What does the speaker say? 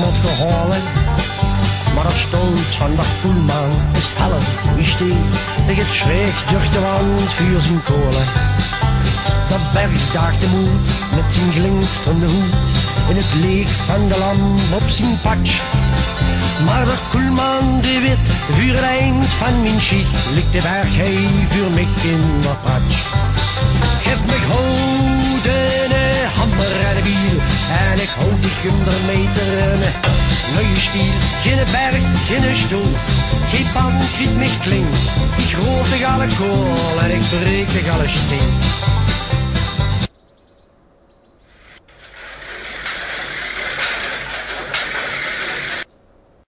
moet geholen. Maar het stolt van de poelman is half rustig. Tegen het schreeg durch de wand vuur zijn kolen. De berg daagt de moed met zijn glinsterende hoed. In het licht van de lamp op zijn patch. Maar de koelman die weet, vuur het eind van mijn schicht. Ligt de berg hij voor mij in de patch. Geef me houden, hammer en een bier. En ik houd die 100 meter neuwe stier. Geen berg, geen stoot, geen pan, kriet mich kling. Ik roof de alle kool en ik breek de alle steen.